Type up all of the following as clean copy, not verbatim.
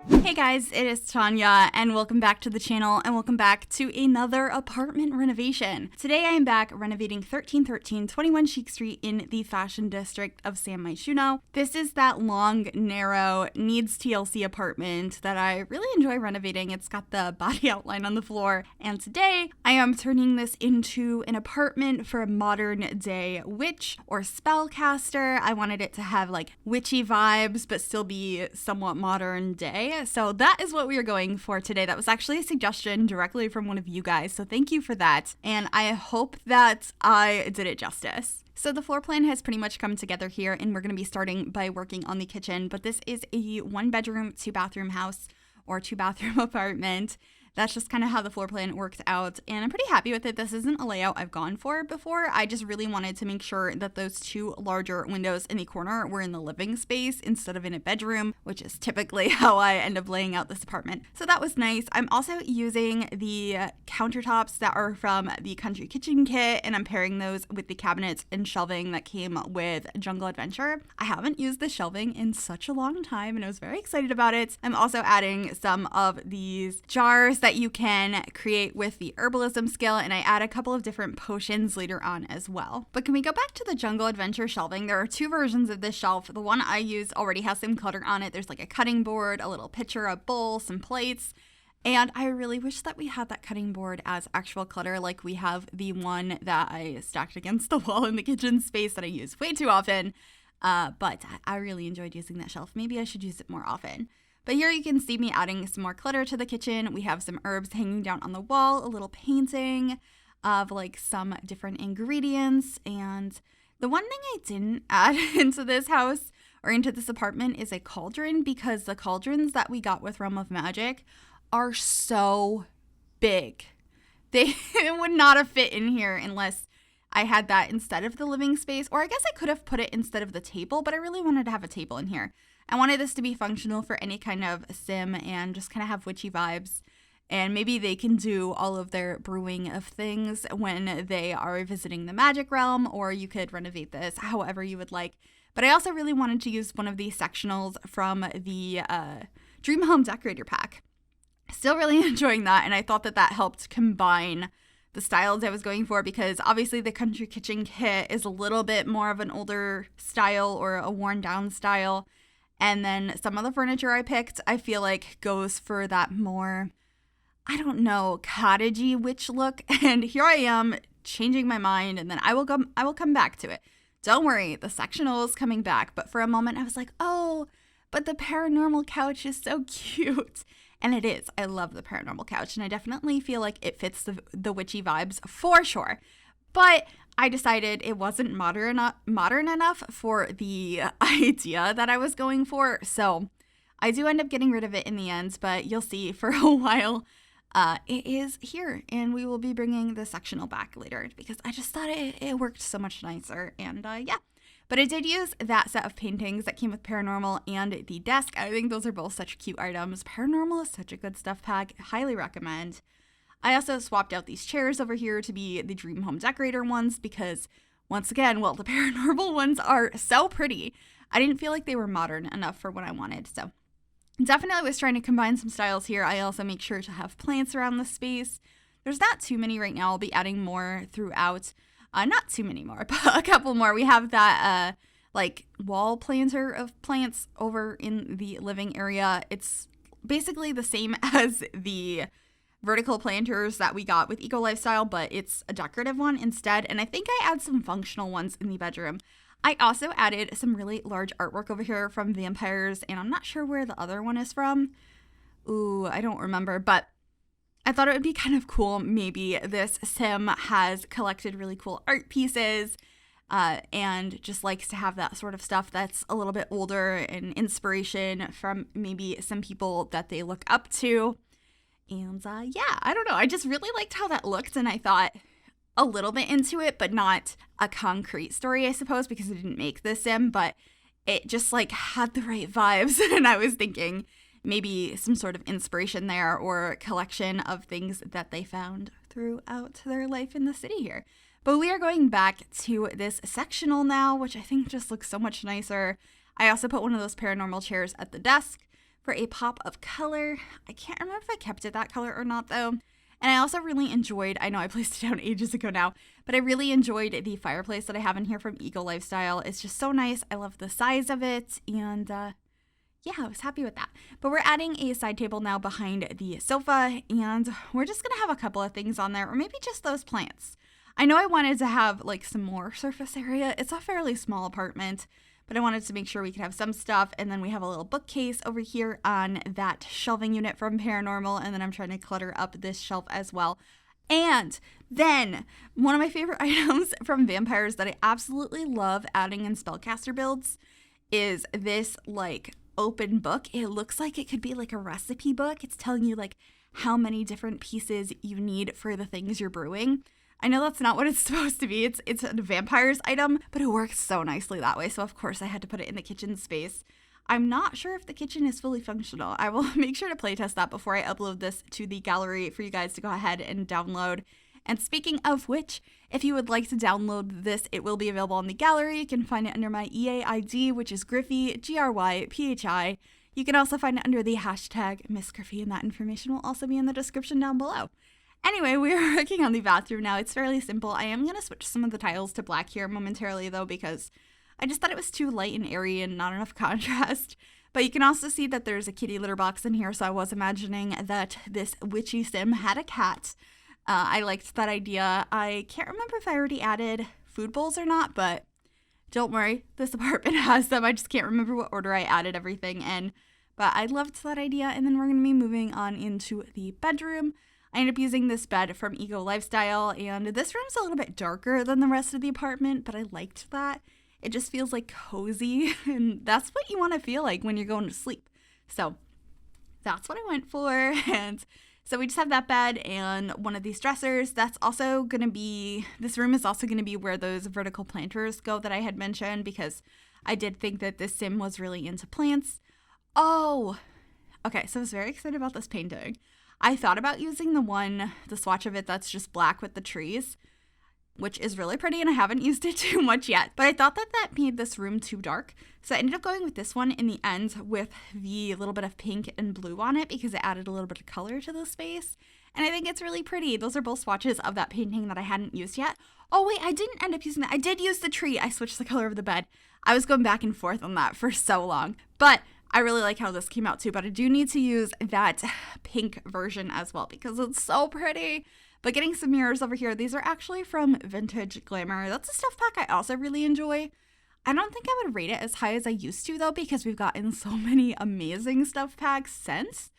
Hey guys, it is Tanya, and welcome back to the channel, and welcome back to another apartment renovation. Today I am back renovating 1313 21 Chic Street in the Fashion District of San Myshuno. This is that long, narrow, needs TLC apartment that I really enjoy renovating. It's got the body outline on the floor, and today I am turning this into an apartment for a modern day witch or spellcaster. I wanted it to have like witchy vibes, but still be somewhat modern day. So that is what we are going for today. That was actually a suggestion directly from one of you guys, so thank you for that. And I hope that I did it justice. So the floor plan has pretty much come together here, and we're going to be starting by working on the kitchen. But this is a 1-bedroom, 2-bathroom house or 2-bathroom apartment. That's just kind of how the floor plan worked out, and I'm pretty happy with it. This isn't a layout I've gone for before. I just really wanted to make sure that those 2 larger windows in the corner were in the living space instead of in a bedroom, which is typically how I end up laying out this apartment. So that was nice. I'm also using the countertops that are from the Country Kitchen kit, and I'm pairing those with the cabinets and shelving that came with Jungle Adventure. I haven't used the shelving in such a long time, and I was very excited about it. I'm also adding some of these jars that you can create with the herbalism skill, and I add a couple of different potions later on as well. But can we go back to the Jungle Adventure shelving? There are 2 versions of this shelf. The one I use already has some clutter on it. There's like a cutting board, a little pitcher, a bowl, some plates. And I really wish that we had that cutting board as actual clutter, like we have the one that I stacked against the wall in the kitchen space that I use way too often. But I really enjoyed using that shelf. Maybe I should use it more often. But here you can see me adding some more clutter to the kitchen. We have some herbs hanging down on the wall, a little painting of like some different ingredients. And the one thing I didn't add into this house or into this apartment is a cauldron, because the cauldrons that we got with Realm of Magic are so big. They would not have fit in here unless I had that instead of the living space, or I guess I could have put it instead of the table, but I really wanted to have a table in here. I wanted this to be functional for any kind of sim and just kind of have witchy vibes. And maybe they can do all of their brewing of things when they are visiting the magic realm, or you could renovate this however you would like. But I also really wanted to use one of these sectionals from the Dream Home Decorator Pack. Still really enjoying that, and I thought that that helped combine the styles I was going for, because obviously the Country Kitchen kit is a little bit more of an older style or a worn down style. And then some of the furniture I picked, I feel like goes for that more, I don't know, cottagey witch look. And here I am changing my mind, and then I will come back to it. Don't worry, the sectional is coming back. But for a moment I was like, oh, but the paranormal couch is so cute. And it is. I love the paranormal couch, and I definitely feel like it fits the witchy vibes for sure. But I decided it wasn't modern enough for the idea that I was going for. So I do end up getting rid of it in the end, but you'll see for a while it is here, and we will be bringing the sectional back later because I just thought it worked so much nicer. And yeah. But I did use that set of paintings that came with Paranormal and the desk. I think those are both such cute items. Paranormal is such a good stuff pack. Highly recommend. I also swapped out these chairs over here to be the Dream Home Decorator ones because, once again, well, the Paranormal ones are so pretty. I didn't feel like they were modern enough for what I wanted. So definitely was trying to combine some styles here. I also make sure to have plants around the space. There's not too many right now. I'll be adding more throughout. Not too many more, but a couple more. We have that like wall planter of plants over in the living area. It's basically the same as the vertical planters that we got with Eco Lifestyle, but it's a decorative one instead. And I think I add some functional ones in the bedroom. I also added some really large artwork over here from Vampires, and I'm not sure where the other one is from. Ooh, I don't remember, but I thought it would be kind of cool. Maybe this sim has collected really cool art pieces and just likes to have that sort of stuff that's a little bit older and inspiration from maybe some people that they look up to. And yeah, I don't know. I just really liked how that looked, and I thought a little bit into it, but not a concrete story, I suppose, because I didn't make this sim, but it just like had the right vibes. And I was thinking maybe some sort of inspiration there or collection of things that they found throughout their life in the city here. But we are going back to this sectional now, which I think just looks so much nicer. I also put one of those paranormal chairs at the desk for a pop of color. I can't remember if I kept it that color or not though. And I also really enjoyed, I know I placed it down ages ago now, but I really enjoyed the fireplace that I have in here from Eco Lifestyle. It's just so nice. I love the size of it, and yeah, I was happy with that. But we're adding a side table now behind the sofa, and we're just gonna have a couple of things on there, or maybe just those plants. I know I wanted to have like some more surface area. It's a fairly small apartment, but I wanted to make sure we could have some stuff. And then we have a little bookcase over here on that shelving unit from Paranormal. And then I'm trying to clutter up this shelf as well. And then one of my favorite items from Vampires that I absolutely love adding in spellcaster builds is this like open book. It looks like it could be like a recipe book. It's telling you like how many different pieces you need for the things you're brewing. I know that's not what it's supposed to be. It's a Vampires item, but it works so nicely that way. So of course I had to put it in the kitchen space. I'm not sure if the kitchen is fully functional. I will make sure to playtest that before I upload this to the gallery for you guys to go ahead and download. And speaking of which, if you would like to download this, it will be available on the gallery. You can find it under my EA ID, which is Gryphi, Gryphi. You can also find it under the hashtag Miss Gryphi, and that information will also be in the description down below. Anyway, we are working on the bathroom now. It's fairly simple. I am going to switch some of the tiles to black here momentarily though, because I just thought it was too light and airy and not enough contrast. But you can also see that there's a kitty litter box in here, so I was imagining that this witchy sim had a cat. I liked that idea. I can't remember if I already added food bowls or not, but don't worry, this apartment has them. I just can't remember what order I added everything in. But I loved that idea, and then we're going to be moving on into the bedroom. I ended up using this bed from Eco Lifestyle, and this room's a little bit darker than the rest of the apartment, but I liked that. It just feels like cozy, and that's what you want to feel like when you're going to sleep. So that's what I went for, and so we just have that bed and one of these dressers. That's also going to be, this room is also going to be where those vertical planters go that I had mentioned, because I did think that this sim was really into plants. Oh, okay, so I was very excited about this painting. I thought about using the swatch of it that's just black with the trees, which is really pretty, and I haven't used it too much yet. But I thought that made this room too dark. So I ended up going with this one in the end with the little bit of pink and blue on it, because it added a little bit of color to the space. And I think it's really pretty. Those are both swatches of that painting that I hadn't used yet. Oh wait, I didn't end up using that. I did use the tree. I switched the color of the bed. I was going back and forth on that for so long. But I really like how this came out too, but I do need to use that pink version as well because it's so pretty. But getting some mirrors over here, these are actually from Vintage Glamour. That's a stuff pack I also really enjoy. I don't think I would rate it as high as I used to though, because we've gotten so many amazing stuff packs since.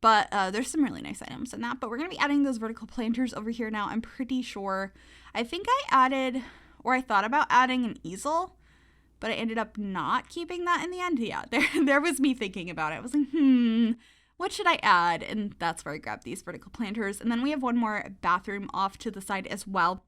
But there's some really nice items in that. But we're going to be adding those vertical planters over here now. I'm pretty sure. I think I added, or I thought about adding an easel, but I ended up not keeping that in the end. Yeah, there was me thinking about it. I was like, what should I add? And that's where I grabbed these vertical planters. And then we have one more bathroom off to the side as well.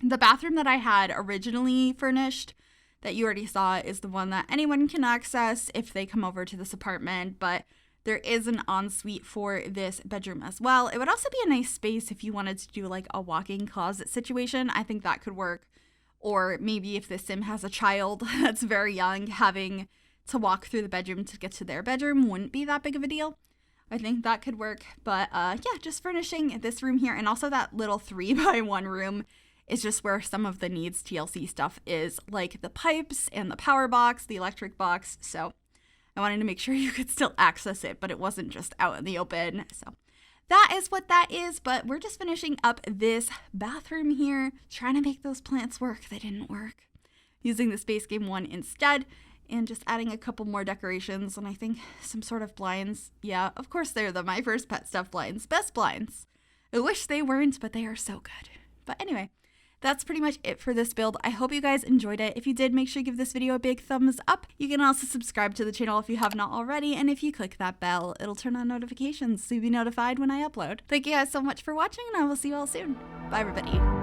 The bathroom that I had originally furnished that you already saw is the one that anyone can access if they come over to this apartment, but there is an ensuite for this bedroom as well. It would also be a nice space if you wanted to do like a walk-in closet situation. I think that could work. Or maybe if the sim has a child that's very young, having to walk through the bedroom to get to their bedroom wouldn't be that big of a deal. I think that could work. But yeah, just furnishing this room here. And also that little 3x1 room is just where some of the needs TLC stuff is, like the pipes and the power box, the electric box. So I wanted to make sure you could still access it, but it wasn't just out in the open. So that is what that is, but we're just finishing up this bathroom here, trying to make those plants work. They didn't work. Using the Space Game one instead, and just adding a couple more decorations, and I think some sort of blinds. Yeah, of course they're the My First Pet Stuff blinds. Best blinds. I wish they weren't, but they are so good. But anyway, that's pretty much it for this build. I hope you guys enjoyed it. If you did, make sure you give this video a big thumbs up. You can also subscribe to the channel if you have not already, and if you click that bell, it'll turn on notifications so you'll be notified when I upload. Thank you guys so much for watching, and I will see you all soon. Bye, everybody.